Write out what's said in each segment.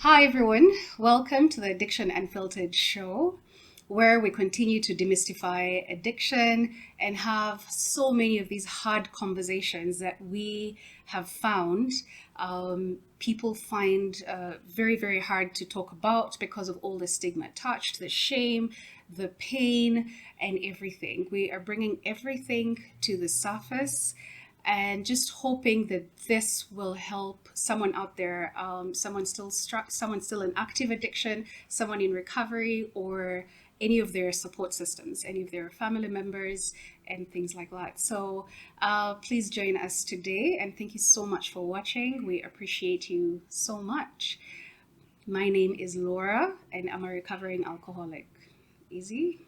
Hi, everyone. Welcome to the Addiction Unfiltered show, where we continue to demystify addiction and have so many of these hard conversations that we have found people find very, very hard to talk about because of all the stigma attached, the shame, the pain, and everything. We are bringing everything to the surface and just hoping that this will help someone out there, someone still in active addiction, someone in recovery, or any of their support systems, any of their family members, and things like that. So please join us today, and thank you so much for watching. We appreciate you so much. My name is Laura, and I'm a recovering alcoholic. Easy?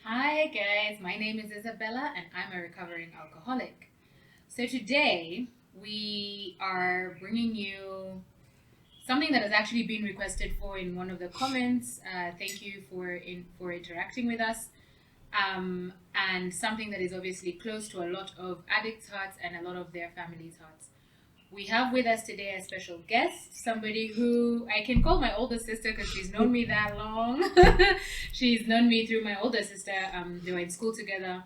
Hi guys, my name is Isabella and I'm a recovering alcoholic. So today we are bringing you something that has actually been requested for in one of the comments. Thank you for interacting with us. And something that is obviously close to a lot of addicts' hearts and a lot of their families' hearts. We have with us today a special guest, somebody who I can call my older sister because she's known me that long. She's known me through my older sister. They were in school together,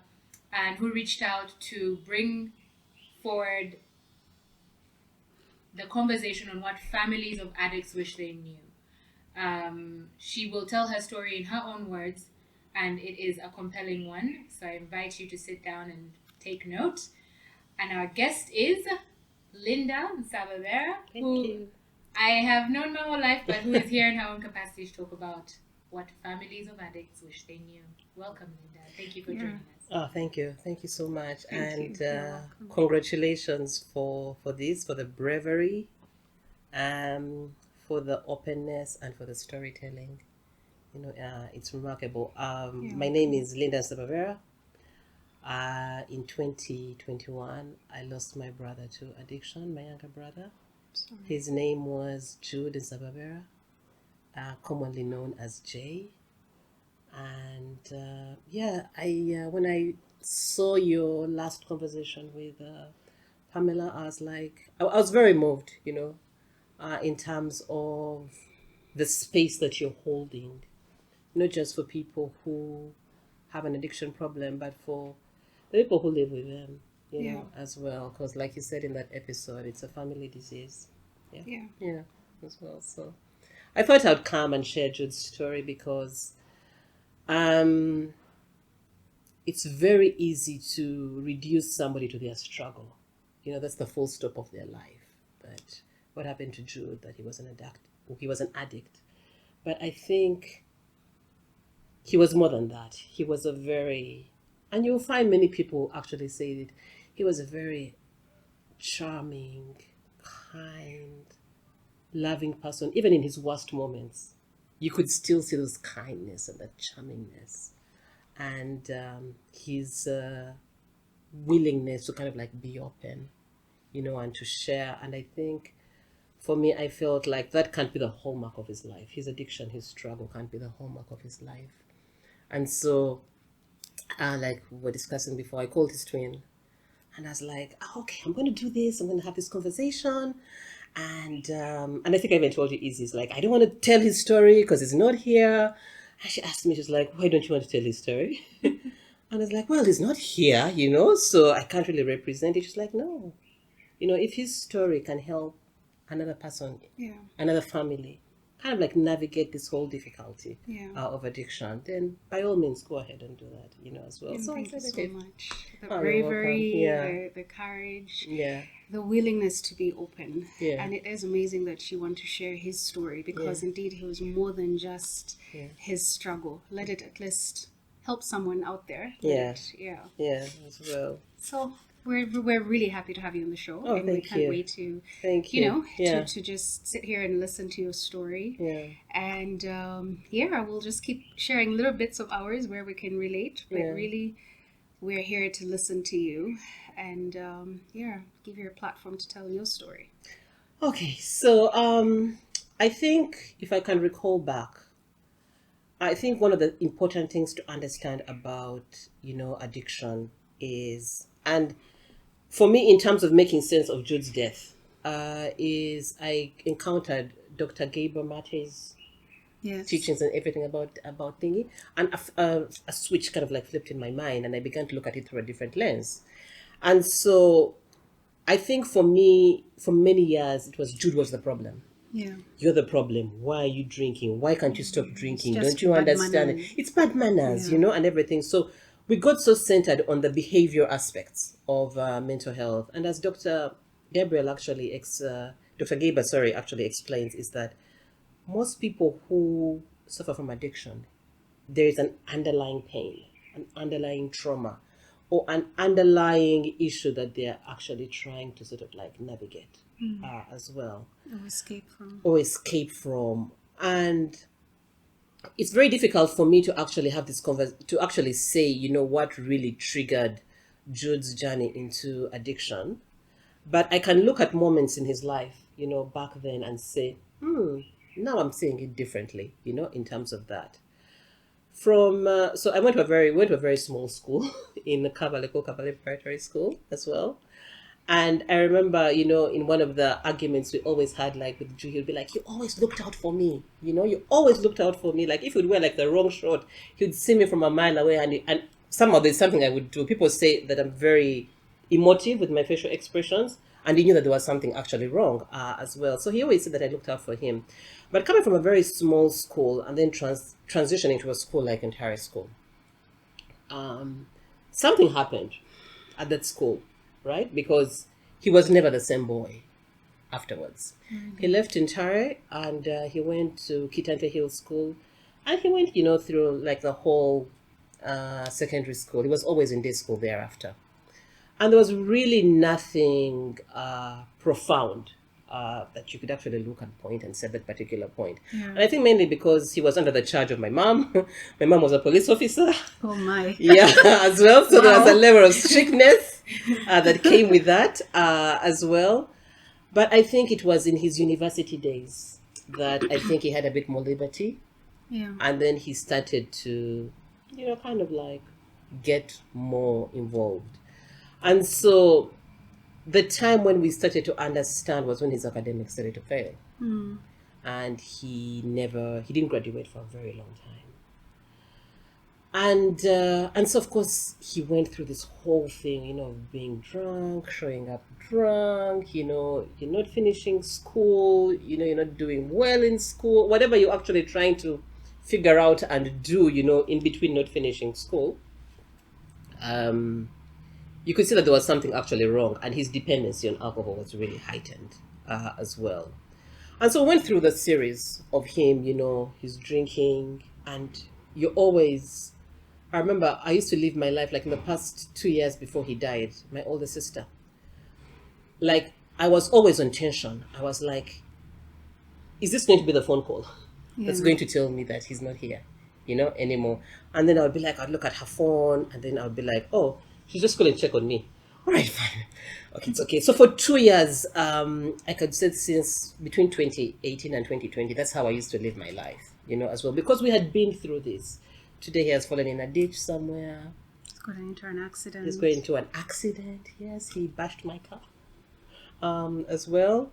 and who reached out to bring forward the conversation on what families of addicts wish they knew. She will tell her story in her own words, and it is a compelling one. So I invite you to sit down and take note. And our guest is Linda Nsababera, who I have known my whole life, but who is here in her own capacity to talk about what families of addicts wish they knew. Welcome, Linda. Thank you for joining us. Oh, thank you. Thank you so much. Thank you. You're welcome. Congratulations for this, for the bravery, for the openness, and for the storytelling. It's remarkable. My name is Linda Nsababera. In 2021, I lost my brother to addiction, my younger brother. Sorry. His name was Jude Nsababera, commonly known as Jay. And when I saw your last conversation with Pamela, I was very moved, in terms of the space that you're holding, not just for people who have an addiction problem, but for the people who live with them, as well. Because, like you said in that episode, it's a family disease. Yeah, as well. So I thought I'd come and share Jude's story because it's very easy to reduce somebody to their struggle. That's the full stop of their life. But what happened to Jude, that he was an addict. But I think he was more than that. He was and you'll find many people actually say that he was a very charming, kind, loving person. Even in his worst moments, you could still see those kindness and that charmingness, and his willingness to kind of like be open, and to share. And I think for me, I felt like that can't be the hallmark of his life. His addiction, his struggle can't be the hallmark of his life. And so, like we were discussing before, I called his twin and I was like, okay, I'm going to do this. I'm going to have this conversation. And I think I even told you Izzy's like, I don't want to tell his story because he's not here. And she asked me, she's like, why don't you want to tell his story? And I was like, well, he's not here, so I can't really represent it. She's like, no, if his story can help another person, another family, kind of like navigate this whole difficulty of addiction, then by all means go ahead and do that, as well. So thank you so much. The you're welcome. bravery, the courage, Yeah. the willingness to be open. Yeah. And it is amazing that you want to share his story because indeed he was more than just his struggle. Let it at least help someone out there. Yeah, as well. So we're really happy to have you on the show. Oh, and we can't wait to to just sit here and listen to your story. Yeah. And we'll just keep sharing little bits of ours where we can relate. But really, we're here to listen to you and give you a platform to tell your story. Okay, so I think if I can recall back, I think one of the important things to understand about addiction is, and for me, in terms of making sense of Jude's death, is I encountered Dr. Gaber Mate's Yes. teachings and everything about thingy, and a switch kind of like flipped in my mind, and I began to look at it through a different lens. And so I think for me, for many years, it was Jude was the problem. Yeah. You're the problem. Why are you drinking? Why can't you stop drinking? just Don't you bad understand manners. it? It's bad manners, Yeah. and everything. So we got so centered on the behavior aspects of mental health. And as Dr. Gaber, sorry, actually explains, is that most people who suffer from addiction, there is an underlying pain, an underlying trauma, or an underlying issue that they're actually trying to sort of like navigate as well, or escape from. And it's very difficult for me to actually have this to actually say, what really triggered Jude's journey into addiction. But I can look at moments in his life, back then and say, now I'm seeing it differently, in terms of that. So I went to a very small school in Kabale Preparatory School as well. And I remember, in one of the arguments we always had, like with Drew, he'd be like, "You always looked out for me, you always looked out for me." Like if he'd wear like the wrong shot, he'd see me from a mile away, and somehow there's something I would do. People say that I'm very emotive with my facial expressions, and he knew that there was something actually wrong as well. So he always said that I looked out for him. But coming from a very small school and then transitioning to a school like Entire School, something happened at that school, right? Because he was never the same boy afterwards. Mm-hmm. He left Entire and he went to Kitante Hill School, and he went, through like the whole secondary school. He was always in day school thereafter. And there was really nothing profound that you could actually look and point and say that particular point. Yeah. And I think mainly because he was under the charge of my mom. My mom was a police officer. Oh my. Yeah, as well. So there was a level of strictness that came with that as well. But I think it was in his university days that I think he had a bit more liberty. Yeah. And then he started to, kind of like get more involved. And so the time when we started to understand was when his academics started to fail. Mm. And he didn't graduate for a very long time. And so, of course, he went through this whole thing, of being drunk, showing up drunk, you're not finishing school, you're not doing well in school, whatever you're actually trying to figure out and do, in between not finishing school. You could see that there was something actually wrong, and his dependency on alcohol was really heightened as well. And so we went through the series of him, his drinking, and I remember I used to live my life like in the past 2 years before he died, my older sister. Like, I was always on tension. I was like, is this going to be the phone call that's going to tell me that he's not here, anymore? And then I would be like, I'd look at her phone, and then I would be like, oh, she's just going to check on me. All right, fine. Okay, it's okay. So for 2 years, I could say since between 2018 and 2020, that's how I used to live my life, as well. Because we had been through this. Today he has fallen in a ditch somewhere. He's gotten into an accident. He's going into an accident. Yes, he bashed my car as well.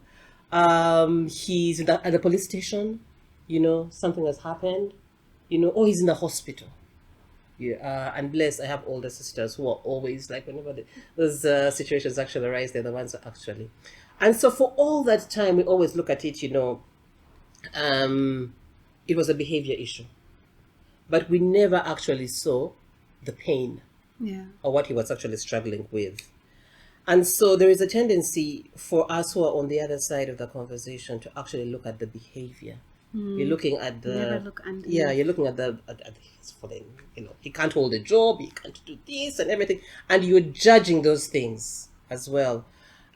He's at the police station. Something has happened. Or he's in the hospital. Yeah, and bless, I have older sisters who are always like, whenever those situations actually arise, they're the ones who actually. And so for all that time, we always look at it, it was a behavior issue. But we never actually saw the pain or what he was actually struggling with. And so there is a tendency for us who are on the other side of the conversation to actually look at the behavior. You're looking at the you're looking at his falling, he can't hold a job, he can't do this and everything, and you're judging those things as well.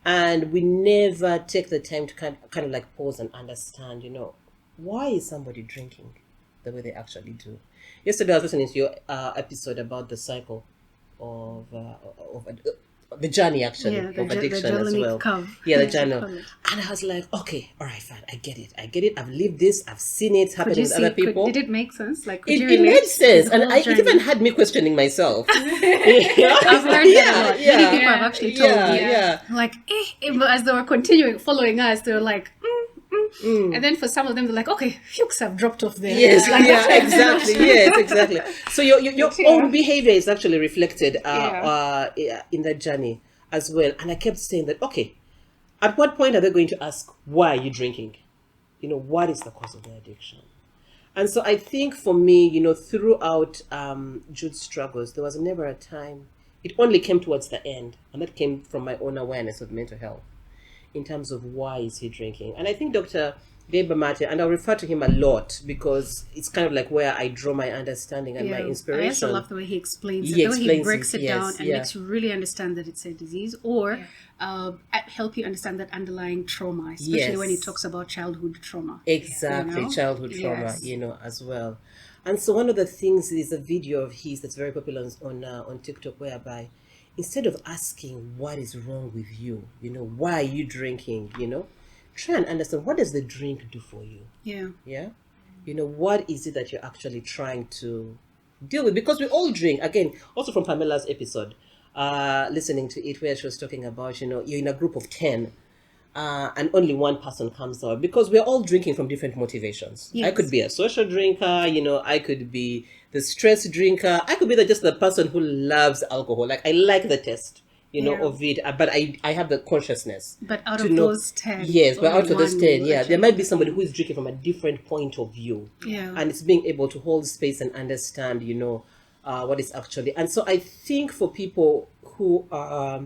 And we never take the time to kind of like pause and understand, why is somebody drinking the way they actually do. Yesterday I was listening to your episode about the cycle of the journey actually of addiction as well. The journal. And I was like, okay, all right, fine, I get it. I've lived this, I've seen it happening with other people. Did it make sense? Like, it made sense, and it even had me questioning myself. I've heard that. Many people have actually told me. Like, as they were continuing following us, they were like, And then for some of them, they're like, okay, hukes have dropped off there. Yes, Like, exactly. Yes, exactly. So your Yeah. own behavior is actually reflected Yeah. in that journey as well. And I kept saying that, okay, at what point are they going to ask, why are you drinking? What is the cause of the addiction? And so I think for me, throughout Jude's struggles, there was never a time. It only came towards the end, and that came from my own awareness of mental health in terms of why is he drinking. And I think Dr. Mate, and I'll refer to him a lot because it's kind of like where I draw my understanding and my inspiration. I also love the way he explains it. He The way he explains breaks it, it down yes, and makes you really understand that it's a disease, or help you understand that underlying trauma, especially when he talks about childhood trauma. Exactly, childhood trauma, Yes. as well. And so one of the things is a video of his that's very popular on TikTok, whereby instead of asking what is wrong with you, why are you drinking, try and understand, what does the drink do for you? Yeah. What is it that you're actually trying to deal with? Because we all drink. Again, also from Pamela's episode, listening to it, where she was talking about, you're in a group of 10, and only one person comes out, because we're all drinking from different motivations. Yes. I could be a social drinker, I could be the stress drinker, I could be just the person who loves alcohol. Like, I like the taste, of it, but I have the consciousness. But out of those 10. Yes, but out of those 10, there might be somebody who who is drinking from a different point of view. Yeah. And it's being able to hold space and understand, what is actually. And so I think for people who are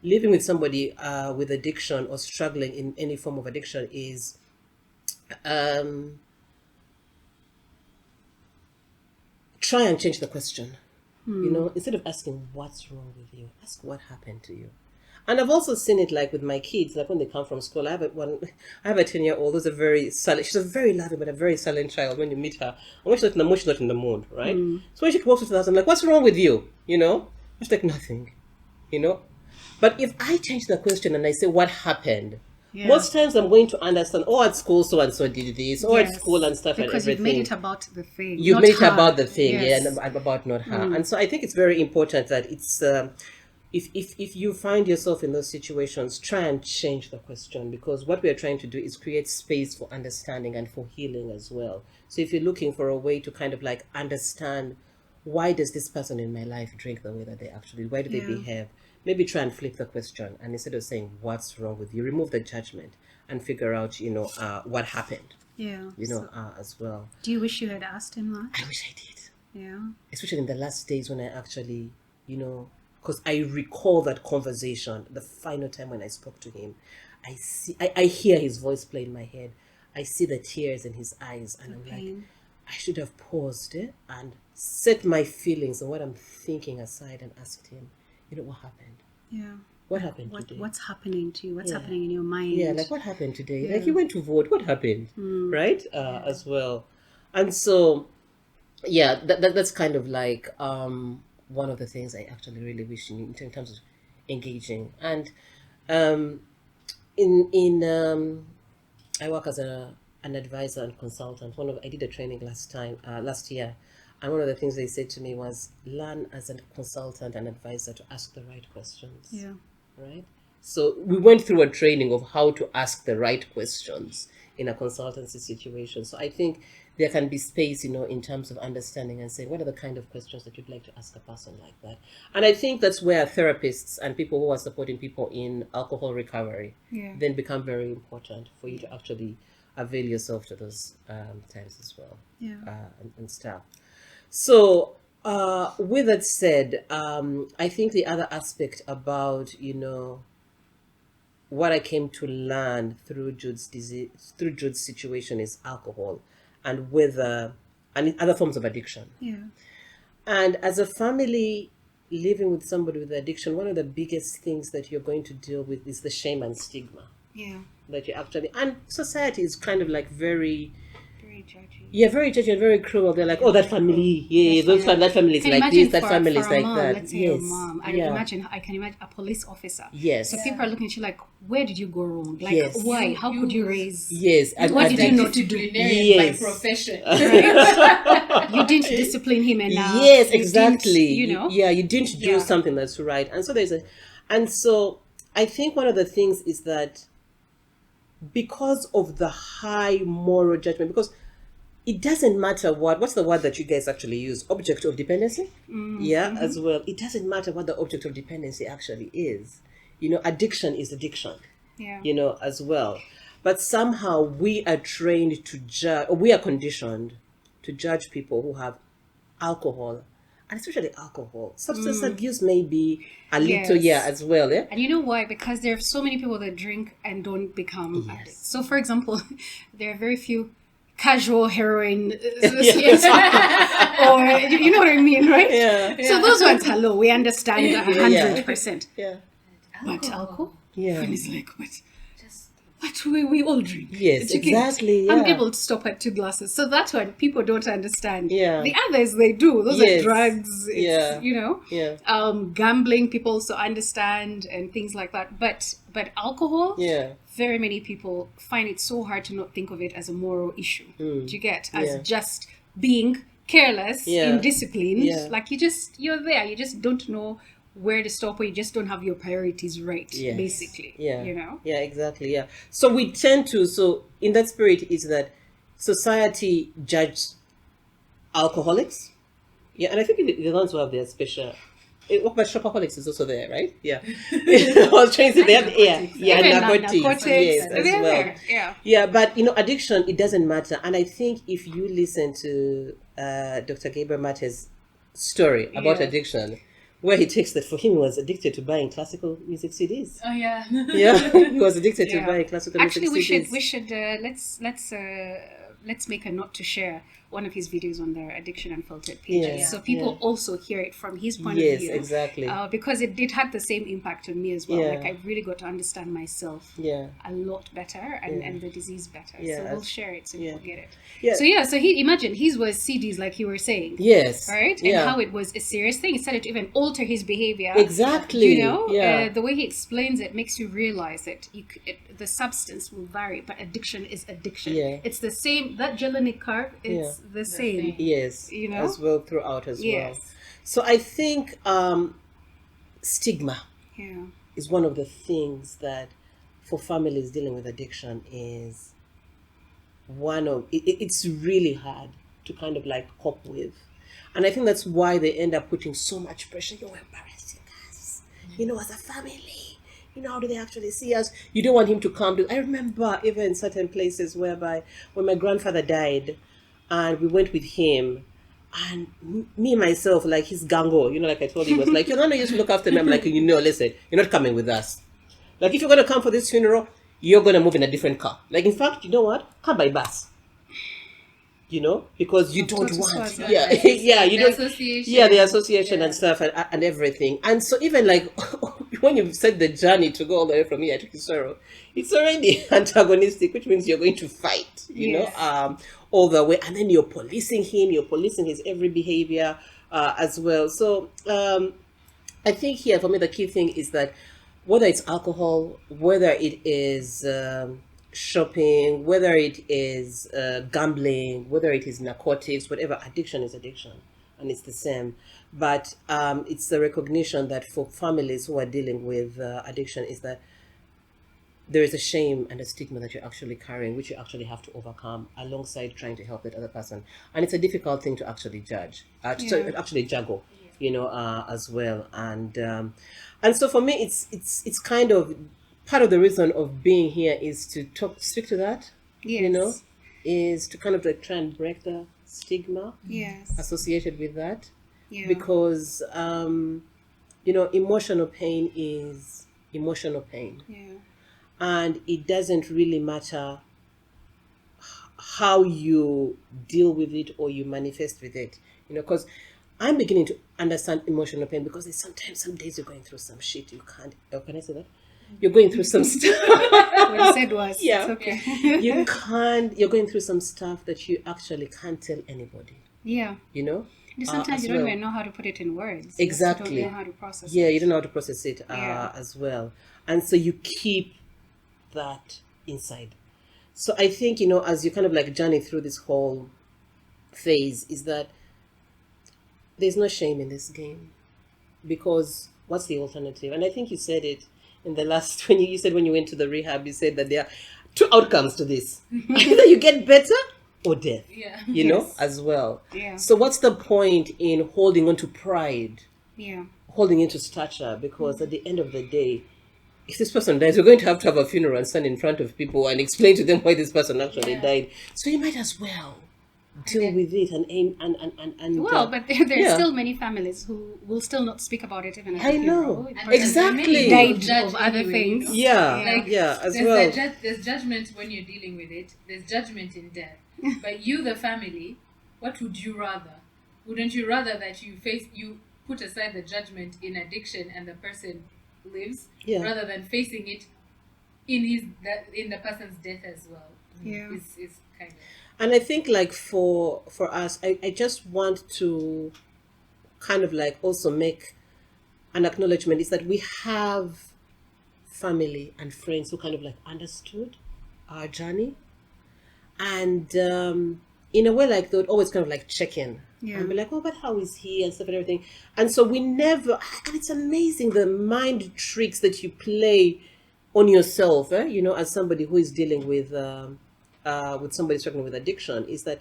living with somebody with addiction or struggling in any form of addiction is try and change the question. Instead of asking what's wrong with you, ask what happened to you. And I've also seen it like with my kids, like when they come from school. I have a 10-year-old who's a very silent. She's a very loving but a very silent child. When you meet her, and when she's not in the mood, she's not in the mood, right? So when she walks into the house, I'm like, "What's wrong with you?" She's like, "Nothing," But if I change the question and I say, "What happened?" Most times I'm going to understand, at school so and so did this, or at school and stuff, because and everything. you've made it about the thing. You've made it about the thing, Yes. and about not her. And so I think it's very important that it's if you find yourself in those situations, try and change the question, because what we are trying to do is create space for understanding and for healing as well. So if you're looking for a way to kind of like understand, why does this person in my life drink the way that they actually, why do they behave? Maybe try and flip the question, and instead of saying what's wrong with you, remove the judgment and figure out, what happened. As well. Do you wish you had asked him that? I wish I did. Yeah. Especially in the last days when I actually, because I recall that conversation, the final time when I spoke to him, I hear his voice play in my head. I see the tears in his eyes, and I'm like, I should have paused and set my feelings and what I'm thinking aside and asked him, what happened? Yeah. What happened today? What's happening to you? What's happening in your mind? Yeah, like what happened today? Like you went to vote. What happened? Right? As well. And so, that's kind of like one of the things I actually really wish in terms of engaging. And I work as an advisor and consultant. I did a training last year. And one of the things they said to me was, learn as a consultant and advisor to ask the right questions. Yeah. Right? So we went through a training of how to ask the right questions in a consultancy situation. So I think there can be space, in terms of understanding and saying, what are the kind of questions that you'd like to ask a person like that? And I think that's where therapists and people who are supporting people in alcohol recovery then become very important for you to actually avail yourself to those times as well. And stuff. So, with that said, I think the other aspect about, what I came to learn through Jude's situation is alcohol and other forms of addiction. Yeah. And as a family living with somebody with addiction, one of the biggest things that you're going to deal with is the shame and stigma. Yeah. That you actually, and society is kind of like very judgy. Yeah, very judgy and very cruel. They're like, oh, that family, that family is like this, that family is like that. Let's say your mom. I can imagine a police officer. Yes. So people are looking at you like, where did you go wrong? Like, why? How could you raise? Yes. What did you know to do? By profession. Right? You didn't discipline him enough. Yes, exactly. You didn't do something that's right. And so and so I think one of the things is that because of the high moral judgment, because it doesn't matter what's the word that you guys actually use, object of dependency, as well. It doesn't matter what the object of dependency actually is. Addiction is addiction, as well. But somehow we are trained to judge, or we are conditioned to judge people who have alcohol, and especially alcohol. Substance abuse may be a little, as well. Yeah? And you know why? Because there are so many people that drink and don't become addicts. So, for example, there are very few casual heroin, or you know what I mean, right? Yeah. So those ones, hello, we understand 100%. Yeah. But alcohol? Yeah. And it's like, but we all drink. Yes, exactly. Yeah. I'm able to stop at 2 glasses. So that's what people don't understand. Yeah. The others, they do. Those are drugs. It's, Yeah. Gambling, people also understand, and things like that. But alcohol, very many people find it so hard to not think of it as a moral issue. Do you get? As just being careless, indisciplined. Like you're there. You just don't know where to stop, or you just don't have your priorities right, basically. Yeah, exactly. Yeah. So we tend to, in that spirit is that society judges alcoholics. Yeah, and I think the ones who have their special, but shopaholics is also there, right? Yeah. I was trying to say they have, narcotics, yes, as well. Yeah, but addiction, it doesn't matter. And I think if you listen to Dr. Gabriel Mate's story about addiction, where he takes that for him, he was addicted to buying classical music CDs. Oh yeah. Yeah, he was addicted to buying classical music CDs. Actually, we should let's make a note to share one of his videos on their Addiction Unfiltered pages, so people also hear it from his point of view. Yes, exactly. Because it had the same impact on me as well. Like I really got to understand myself a lot better, and the disease better. So we'll share it so people get it. Yeah. So he imagine his was CDs, like you were saying. Yes. Right. And how it was a serious thing. It started to even alter his behavior. Exactly. The way he explains it makes you realize that the substance will vary, but addiction is addiction. It's the same. That Jellinek curve, it's the same. Yes. As well throughout as well. So I think stigma is one of the things that for families dealing with addiction is it's really hard to kind of like cope with. And I think that's why they end up putting so much pressure. You're embarrassing us, as a family. How do they actually see us? You don't want him to come to. I remember even in certain places whereby when my grandfather died and we went with him, and me myself, like his gango, like I told you, was like, you're not used to look after me. I'm like, listen, you're not coming with us. Like, if you're going to come for this funeral, you're going to move in a different car. Like, in fact, you know what? Come by bus. Because you don't want, you don't, the association and stuff and everything. And so even like when you said the journey to go all the way from here to Kisoro, it's already antagonistic, which means you're going to fight, all the way. And then you're policing him, you're policing his every behavior as well. So I think here for me, the key thing is that whether it's alcohol, whether it is shopping, whether it is gambling, whether it is narcotics, whatever, addiction is addiction, and it's the same. But it's the recognition that for families who are dealing with addiction is that there is a shame and a stigma that you're actually carrying, which you actually have to overcome alongside trying to help that other person. And it's a difficult thing to actually to actually juggle, as well. And so for me, it's kind of part of the reason of being here is to speak to that, is to kind of like try and break the stigma associated with that. Because, emotional pain is emotional pain. And it doesn't really matter how you deal with it or you manifest with it, because I'm beginning to understand emotional pain because there's some days you're going through some shit you can't, can I say that? You're going through some stuff. What you said was, it's okay. You're going through some stuff that you actually can't tell anybody. Sometimes you don't even know how to put it in words. Exactly. You don't know how to process it. You don't know how to process it as well. And so you keep that inside. So I think, as you kind of like journey through this whole phase, is that there's no shame in this game. Because what's the alternative? And I think you said it in the last, when you said when you went to the rehab, you said that there are two outcomes to this. Either you get better or death, Yeah. you know, Yes. as well. Yeah. So what's the point in holding on to pride, Yeah. holding into stature? Because at the end of the day, if this person dies, we're going to have a funeral and stand in front of people and explain to them why this person actually Yeah. died. So you might as well deal then- with it and aim and Well, but there's yeah. still many families who will still not speak about it even at I the know. funeral. And Because Exactly. many people Died judge of other anyway, things. Yeah, Yeah. yeah, as there's well. there's judgment when you're dealing with it. There's judgment in death. But you, the family, what would you rather? Wouldn't you rather that you put aside the judgment in addiction and the person lives, Yeah. rather than facing it in the person's death as well? Yeah. Is kind of And I think like for us, I just want to kind of like also make an acknowledgement is that we have family and friends who kind of like understood our journey, and in a way like they would always kind of like check in Yeah. and be like, oh, but how is he and stuff and everything. And so we never, and it's amazing the mind tricks that you play on yourself, you know, as somebody who is dealing with somebody struggling with addiction, is that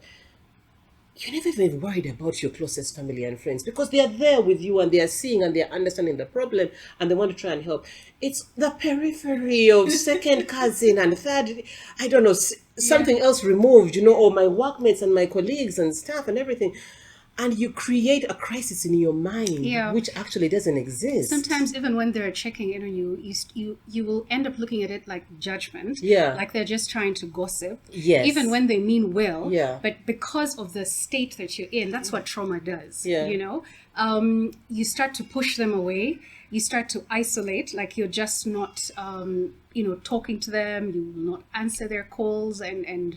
you're never even worried about your closest family and friends because they are there with you and they are seeing and they are understanding the problem and they want to try and help. It's the periphery of second cousin and third, I don't know, something else removed, you know, or my workmates and my colleagues and staff and everything. And you create a crisis in your mind, Yeah. which actually doesn't exist. Sometimes even when they're checking in on you will end up looking at it like judgment. Yeah. Like they're just trying to gossip. Yes. Even when they mean well. Yeah. But because of the state that you're in, that's what trauma does. Yeah. You know? You start to push them away. You start to isolate, like you're just not talking to them, you will not answer their calls and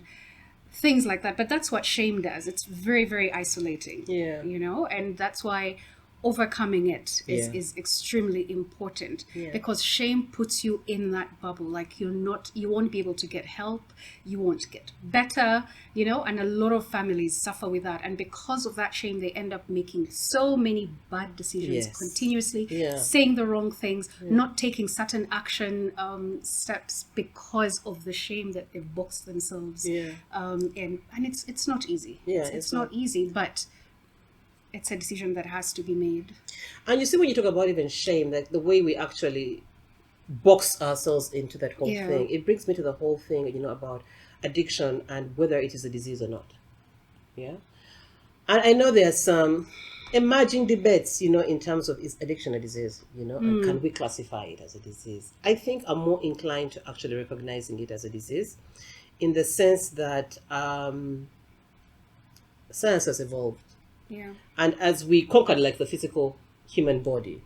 things like that. But that's what shame does. It's very, very isolating. Yeah. You know, and that's why overcoming it is, Yeah. is extremely important. Yeah. Because shame puts you in that bubble. Like you won't be able to get help, you won't get better, you know, and a lot of families suffer with that. And because of that shame, they end up making so many bad decisions Yes. continuously, Yeah. saying the wrong things, not taking certain action steps because of the shame that they've boxed themselves. Yeah. And it's not easy. Yeah, it's it's not easy, but it's a decision that has to be made. And you see, when you talk about even shame, like the way we actually box ourselves into that whole Yeah. thing, it brings me to the whole thing, you know, about addiction and whether it is a disease or not. Yeah. And I know there's some emerging debates, you know, in terms of is addiction a disease, you know, and can we classify it as a disease? I think I'm more inclined to actually recognizing it as a disease in the sense that science has evolved. Yeah. And as we conquered like the physical human body,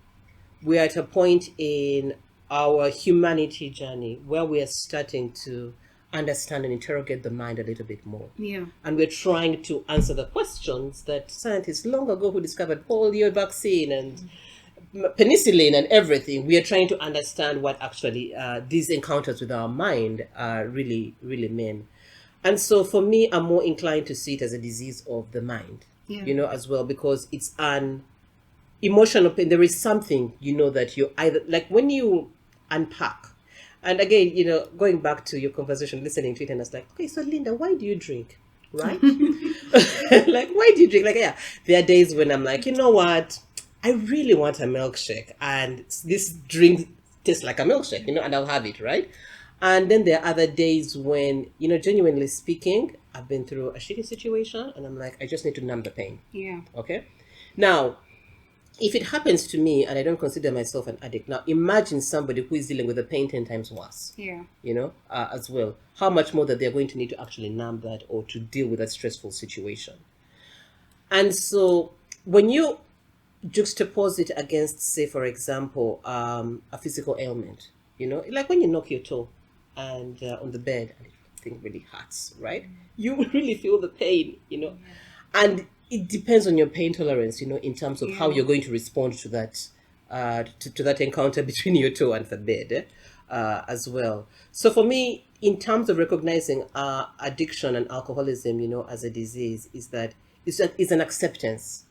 we're at a point in our humanity journey where we are starting to understand and interrogate the mind a little bit more. Yeah. And we're trying to answer the questions that scientists long ago who discovered polio vaccine and penicillin and everything, we are trying to understand what actually these encounters with our mind really, really mean. And so for me, I'm more inclined to see it as a disease of the mind. Yeah. You know, as well, because it's an emotional pain. There is something, you know, that you either, like when you unpack, and again, you know, going back to your conversation, listening to it, and it's like, okay, so Linda, why do you drink? Right? Like, why do you drink? Like, yeah, there are days when I'm like, you know what? I really want a milkshake, and this drink tastes like a milkshake, you know, and I'll have it, right? And then there are other days when, you know, genuinely speaking, I've been through a shitty situation and I'm like, I just need to numb the pain. Yeah. Okay. Now, if it happens to me and I don't consider myself an addict, now imagine somebody who is dealing with the pain 10 times worse, Yeah. you know, as well. How much more that they're going to need to actually numb that or to deal with that stressful situation. And so when you juxtapose it against, say, for example, a physical ailment, you know, like when you knock your toe and on the bed and the thing really hurts, right? You really feel the pain, you know, and it depends on your pain tolerance, you know, in terms of how you're going to respond to that, to that encounter between your toe and the bed as well. So for me, in terms of recognizing addiction and alcoholism, you know, as a disease, is that it's an acceptance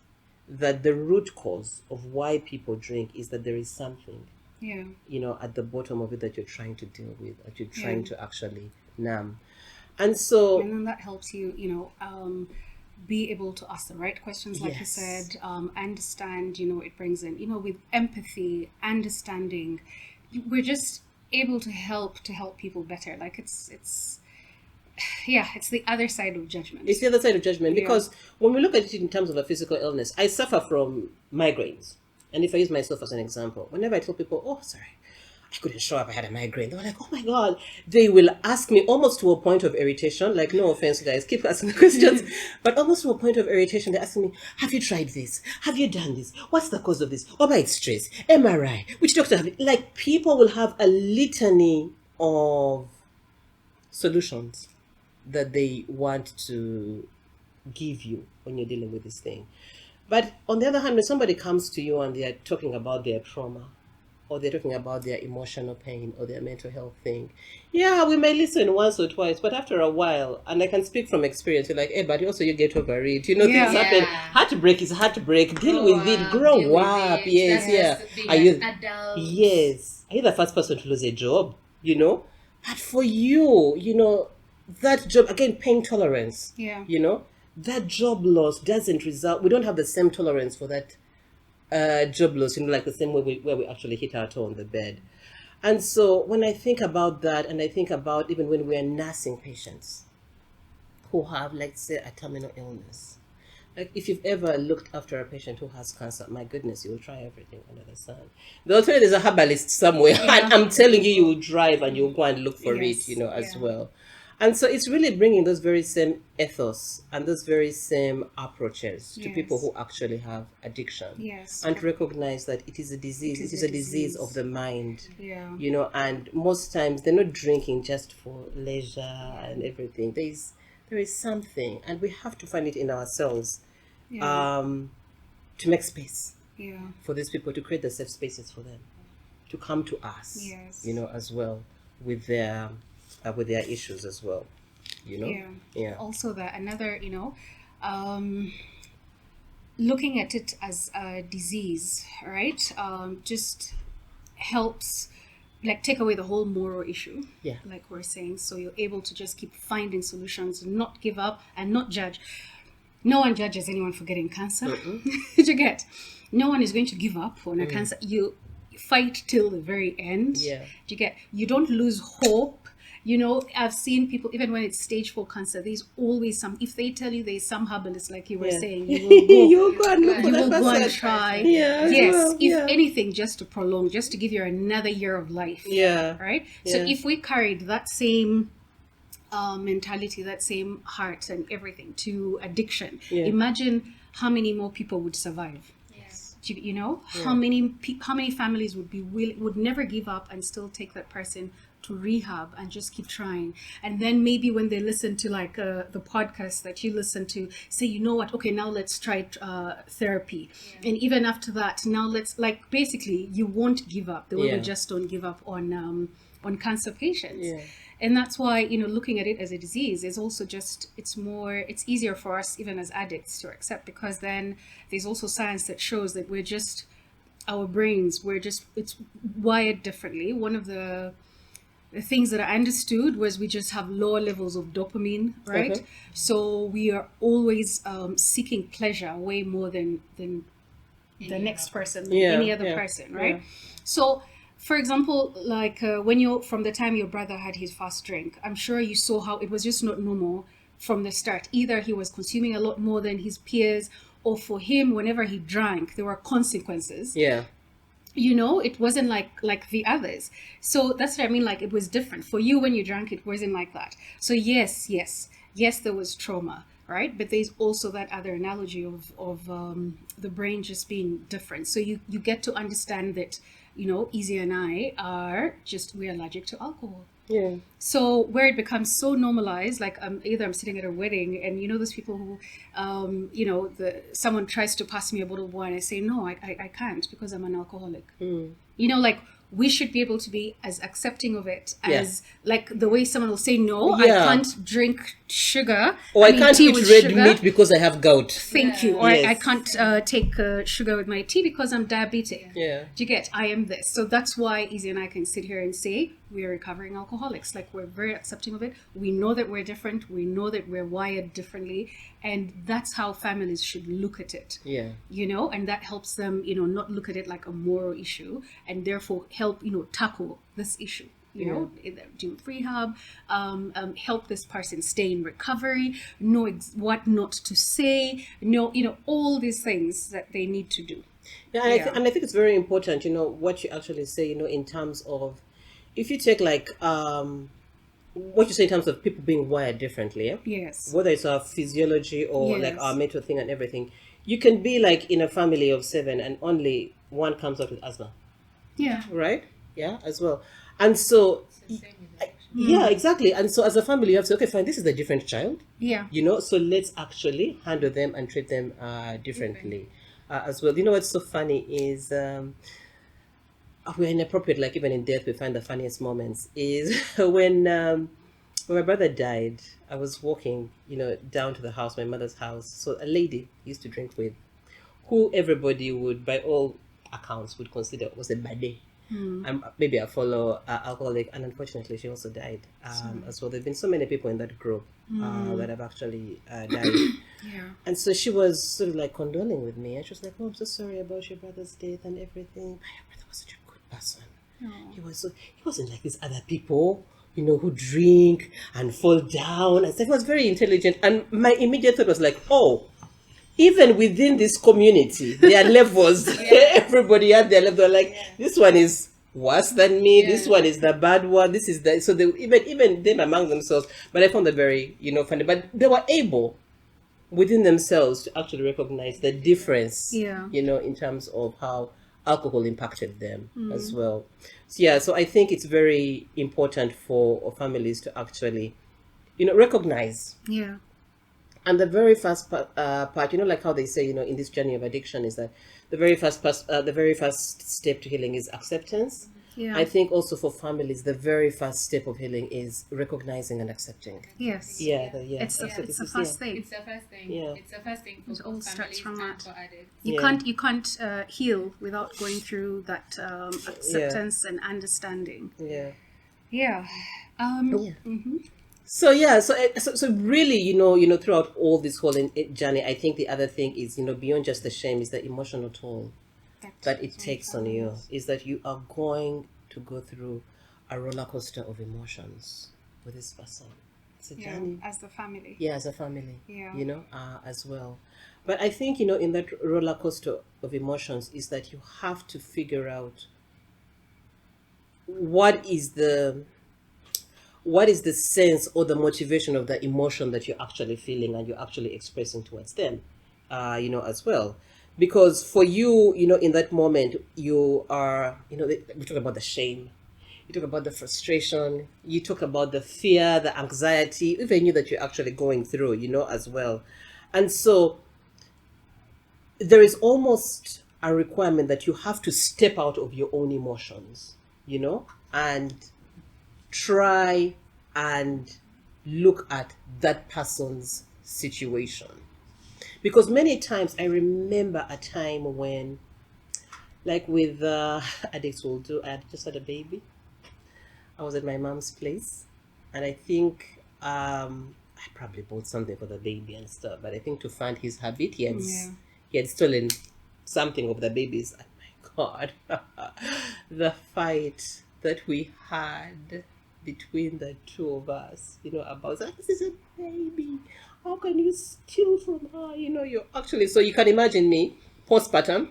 that the root cause of why people drink is that there is something, Yeah. you know, at the bottom of it that you're trying to deal with, that you're trying to actually numb. And so, And then that helps you, be able to ask the right questions, like you yes. said, understand, it brings in, with empathy, understanding, we're just able to help people better. Like it's the other side of judgment. It's the other side of judgment, Yeah. because when we look at it in terms of a physical illness, I suffer from migraines. And if I use myself as an example, whenever I tell people, oh, sorry, I couldn't show up, I had a migraine, they were like, oh my God. They will ask me almost to a point of irritation, like, no offense, guys, keep asking the questions, but almost to a point of irritation, they're asking me, have you tried this? Have you done this? What's the cause of this? Oh, my, it's stress, MRI, which doctor have you? Like, people will have a litany of solutions that they want to give you when you're dealing with this thing. But on the other hand, when somebody comes to you and they're talking about their trauma, or they're talking about their emotional pain or their mental health thing, yeah, we may listen once or twice, but after a while, and I can speak from experience, you're like, hey, but also you get over it. Yeah. Things happen. Yeah. Heartbreak is heartbreak. Deal with it. Deal Grow with up. it. Yes, That's yeah. just being Are you? an adult. Yes. Are you the first person to lose a job? But for you, that job, again, pain tolerance. Yeah. That job loss doesn't result. We don't have the same tolerance for that job loss, like the same way where we actually hit our toe on the bed. And so when I think about that, and I think about even when we're nursing patients who have, like, say, a terminal illness, like if you've ever looked after a patient who has cancer, my goodness, you will try everything under the sun. They'll tell you there's a herbalist somewhere, and I'm telling you, you will drive and you'll go and look for Yes, it, as yeah. well. And so it's really bringing those very same ethos and those very same approaches to Yes. people who actually have addiction. Yes. And to recognize that it is a disease. It is a disease of the mind. Yeah. And most times they're not drinking just for leisure and everything. There is something, and we have to find it in ourselves, Yeah. to make space Yeah. for these people, to create the safe spaces for them to come to us. Yes. As well with their issues as well. Yeah. Also, that another, looking at it as a disease, right? Just helps, like, take away the whole moral issue. Yeah. Like we're saying, so you're able to just keep finding solutions, not give up, and not judge. No one judges anyone for getting cancer. Did you get? No one is going to give up on a cancer. You fight till the very end. Yeah. Do you get? You don't lose hope. I've seen people, even when it's stage 4 cancer, there's always some, if they tell you there's some herbalist, like you were Yeah. saying, you will go. You'll go and look for You that will go and person. try. Yeah, Yes. well, If yeah. anything, just to prolong, just to give you another year of life. Yeah. Right? So Yeah. if we carried that same mentality, that same heart and everything to addiction, Yeah. imagine how many more people would survive. Yes. How many families would never give up and still take that person to rehab and just keep trying. And then maybe when they listen to, like, the podcast that you listen to, say, you know what, okay, now let's try therapy. And even after that, now let's, like, basically you won't give up the way Yeah. we just don't give up on cancer patients. Yeah. And that's why, looking at it as a disease is also just, it's easier for us, even as addicts, to accept, because then there's also science that shows that our brains, it's wired differently. One of the things that I understood was we just have lower levels of dopamine, right? Okay. So we are always seeking pleasure way more than the next person, Yeah, any other yeah, person, right? yeah. So, for example, like from the time your brother had his first drink, I'm sure you saw how it was just not normal from the start. Either he was consuming a lot more than his peers, or for him, whenever he drank, there were consequences. Yeah. It wasn't like the others. So that's what I mean. Like, it was different for you when you drank. It wasn't like that. So yes, there was trauma, right? But there's also that other analogy of the brain just being different. So you get to understand that, Izzy and I we're allergic to alcohol. Yeah. So where it becomes so normalized, like either I'm sitting at a wedding and those people who, someone tries to pass me a bottle of wine, I say, no, I can't, because I'm an alcoholic. Like we should be able to be as accepting of it Yeah. as like the way someone will say, no, Yeah. I can't drink sugar. Or I mean, can't tea eat with red sugar. meat because I have gout. Thank you. Or I can't take sugar with my tea because I'm diabetic. Yeah. Do you get? I am this. So that's why Izzy and I can sit here and say we are recovering alcoholics. Like, we're very accepting of it. We know that we're different. We know that we're wired differently. And that's how families should look at it. Yeah. You know, and that helps them, you know, not look at it like a moral issue, and therefore help, you know, tackle this issue. You know, do rehab, help this person stay in recovery, know what not to say, know, you know, all these things that they need to do. Yeah, and I think it's very important, you know, what you actually say, you know, in terms of, if you take like what you say in terms of people being wired differently, yeah? Yes. Whether it's our physiology or like Yes. our mental thing and everything, you can be like in a family of 7 and only one comes out with asthma, Yeah. right? Yeah, as well. And so, It's the same with addiction. yeah, exactly. And so as a family, you have to say, okay, fine, this is a different child, Yeah. you know, so let's actually handle them and treat them differently as well. You know what's so funny is we're inappropriate, like even in death we find the funniest moments is when my brother died. I was walking, you know, down to the house, my mother's house. So a lady he used to drink with, who everybody would, by all accounts, would consider was a baddie. Maybe a fellow alcoholic, and unfortunately she also died as well. There have been so many people in that group that have actually died. Yeah. And so she was sort of like condoling with me, and she was like, "Oh, I'm so sorry about your brother's death and everything. But your brother was such a good person. He wasn't like these other people, you know, who drink and fall down and stuff. He was very intelligent." And my immediate thought was like, "Oh, even within this community, there are levels. Everybody had their level. Like, this one is worse than me. This one is the bad one. This is the..." So they even them among themselves. But I found that very, you know, funny. But they were able within themselves to actually recognize the difference, you know, in terms of how alcohol impacted them as well. So yeah, so I think it's very important for families to actually, you know, recognize. Yeah. And the very first part, you know, like how they say, you know, in this journey of addiction, is that the very first step to healing is acceptance. Yeah. I think also for families, the very first step of healing is recognizing and accepting. Yes. Yeah, It's the first thing. It's the first thing. Yeah. It's the first thing for It all both starts families from and that. for addicts. You can't heal without going through that acceptance and understanding. Yeah. Yeah. So yeah, so really, you know, throughout all this whole journey, I think the other thing is, you know, beyond just the shame, is the emotional toll that it takes on you. Is that you are going to go through a roller coaster of emotions with this person. It's a journey. As the family. Yeah, as a family. Yeah. You know, as well. But I think, you know, in that roller coaster of emotions is that you have to figure out what is the sense or the motivation of the emotion that you're actually feeling and you're actually expressing towards them, you know, as well. Because for you, you know, in that moment, you are, you know, we talk about the shame, you talk about the frustration, you talk about the fear, the anxiety, even you that you're actually going through, you know, as well. And so there is almost a requirement that you have to step out of your own emotions, you know, and try and look at that person's situation. Because many times I remember a time when, like with addicts will do, I had just had a baby. I was at my mom's place, and I think I probably bought something for the baby and stuff, but I think to fund his habit, he had stolen something of the baby's. And my God, the fight that we had between the two of us, you know, about, this is a baby, how can you steal from her, you know, you're actually, so you can imagine me postpartum,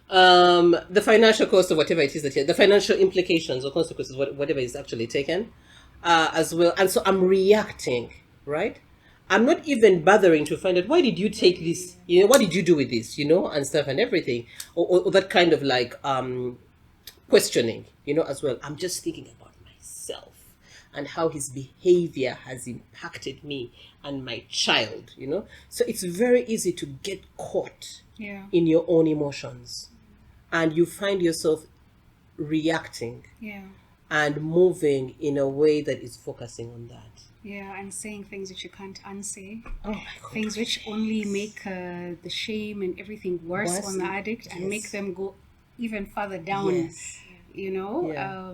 the financial cost of whatever it is that the financial implications or consequences, whatever is actually taken, as well. And so I'm reacting, right? I'm not even bothering to find out, why did you take this, you know, what did you do with this, you know, and stuff and everything, or that kind of like questioning, you know, as well. I'm just thinking about myself and how his behavior has impacted me and my child, you know. So it's very easy to get caught in your own emotions, and you find yourself reacting Yeah. and moving in a way that is focusing on that. Yeah, and saying things that you can't unsay. Oh my God. Things which only make the shame and everything worse Worse, on the addict and make yes. them go even further down. Yes. You know. Yeah.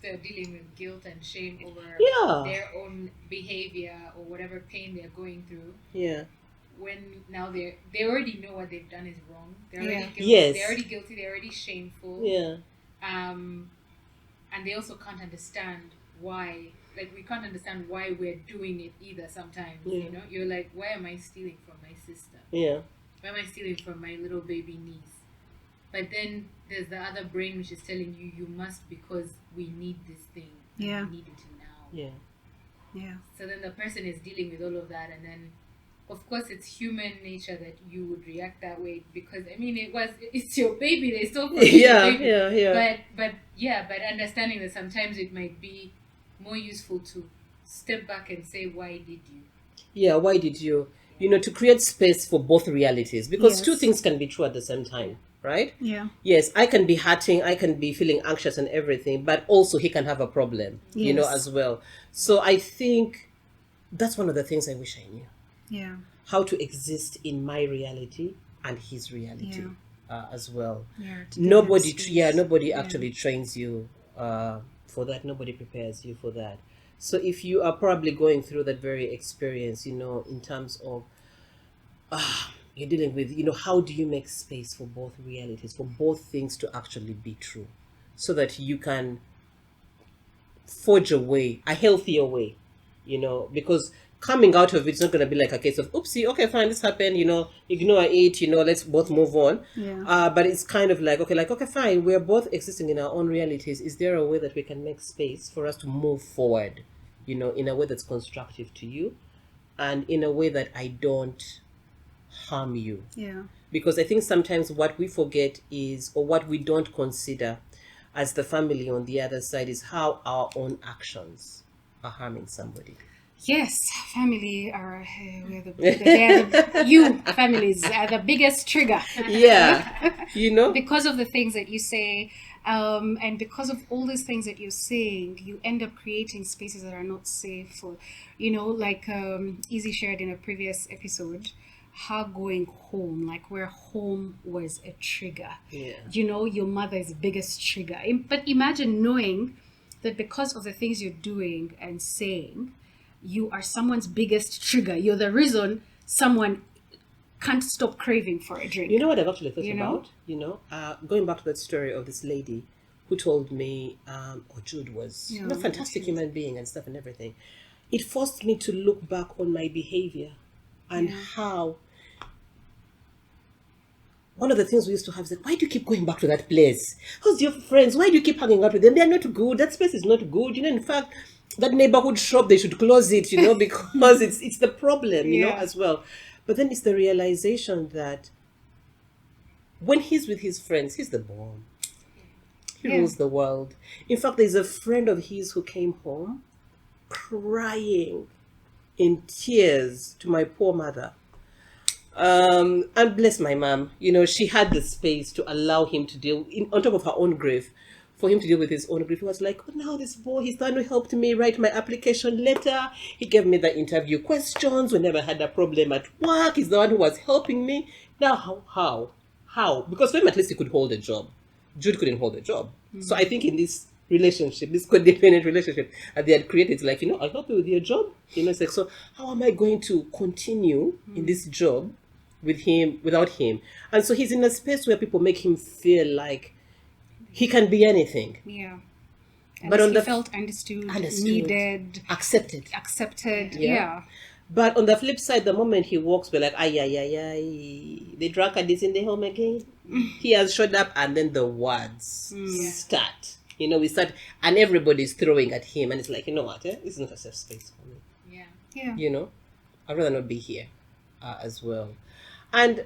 They're dealing with guilt and shame over Yeah. their own behavior or whatever pain they're going through. Yeah. When now they already know what they've done is wrong. They're already Yeah. guilty. Yes. They're already guilty. They're already shameful. Yeah. And they also can't understand why. Like, we can't understand why we're doing it either. Sometimes, Yeah. you know, you're like, why am I stealing from my sister? Yeah. Why am I stealing from my little baby niece? But then there's the other brain which is telling you, you must, because we need this thing. And Yeah. we need it now. Yeah. Yeah. So then the person is dealing with all of that, and then, of course, it's human nature that you would react that way, because I mean, it's your baby. They still call it Yeah. your baby. Yeah. But understanding that sometimes it might be more useful to step back and say, why did you? Yeah. Why did you? You know, to create space for both realities, because two Yes. things can be true at the same time, right? Yeah. Yes, I can be hurting, I can be feeling anxious and everything, but also he can have a problem, you know, Yes. as well. So I think that's one of the things I wish I knew. Yeah. How to exist in my reality and his reality as well. Yeah. to give them space. Nobody actually trains you for that. Nobody prepares you for that. So if you are probably going through that very experience, you know, in terms of you're dealing with, you know, how do you make space for both realities, for both things to actually be true, so that you can forge a way, a healthier way, you know, because coming out of it's not going to be like a case of oopsie, okay, fine, this happened, you know, ignore it, you know, let's both move on. Yeah. But it's kind of like okay, fine, we're both existing in our own realities. Is there a way that we can make space for us to move forward, you know, in a way that's constructive to you and in a way that I don't harm you? Yeah. Because I think sometimes what we forget is, or what we don't consider as the family on the other side, is how our own actions are harming somebody. Yes, family are you families are the biggest trigger. Yeah, you know. Because of the things that you say, and because of all these things that you're saying, you end up creating spaces that are not safe for, you know, like Easy shared in a previous episode, her going home, like where home was a trigger. Yeah. You know, your mother's biggest trigger. But imagine knowing that because of the things you're doing and saying, you are someone's biggest trigger. You're the reason someone can't stop craving for a drink. You know what I've actually thought You know? about? You know, going back to that story of this lady who told me, Jude was a fantastic human being and stuff and everything. It forced me to look back on my behavior and how one of the things we used to have is like, why do you keep going back to that place? How's your friends? Why do you keep hanging out with them? They're not good. That space is not good. You know, in fact, that neighborhood shop, they should close it, you know, because it's the problem, you know, as well. But then it's the realization that when he's with his friends, he's the bomb. He rules the world. In fact, there's a friend of his who came home crying in tears to my poor mother. And bless my mom, you know, she had the space to allow him to deal on top of her own grief, for him to deal with his own grief. He was like, oh, now this boy, he's the one who helped me write my application letter. He gave me the interview questions whenever I had a problem at work. He's the one who was helping me. Now, how? Because for him, at least he could hold a job. Jude couldn't hold a job. So I think in this relationship, this codependent relationship that they had created, it's like, you know, I'll help you with your job. You know, it's like, so how am I going to continue in this job with him, without him? And so he's in a space where people make him feel like he can be anything. Yeah. But on he the felt understood, needed, accepted. Yeah. But on the flip side, the moment he walks, we're like, ay, the drunkard is in the home again. He has showed up, and then the words start. You know, we start, and everybody's throwing at him, and it's like, you know what? This is not a safe space for me. Yeah. You know, I'd rather not be here as well. And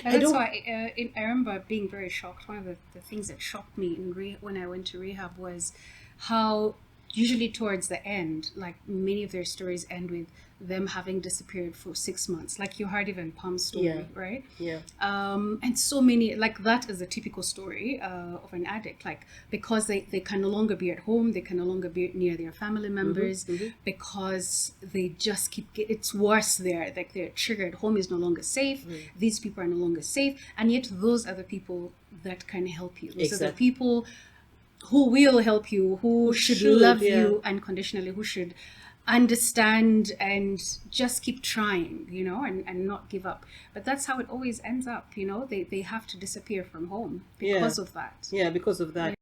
that's why I remember being very shocked. One of the things that shocked me when I went to rehab was how usually towards the end, like many of their stories end with them having disappeared for 6 months, like you heard even Palm's story, Yeah. right? Yeah. And so many, like that is a typical story of an addict, like because they can no longer be at home, they can no longer be near their family members, because they just it's worse there, like they're triggered. Home is no longer safe, these people are no longer safe, and yet those are the people that can help you. Those are the people who will help you, who should love you unconditionally, who should understand and just keep trying, and not give up. But that's how it always ends up, they have to disappear from home because of that. Yeah, because of that.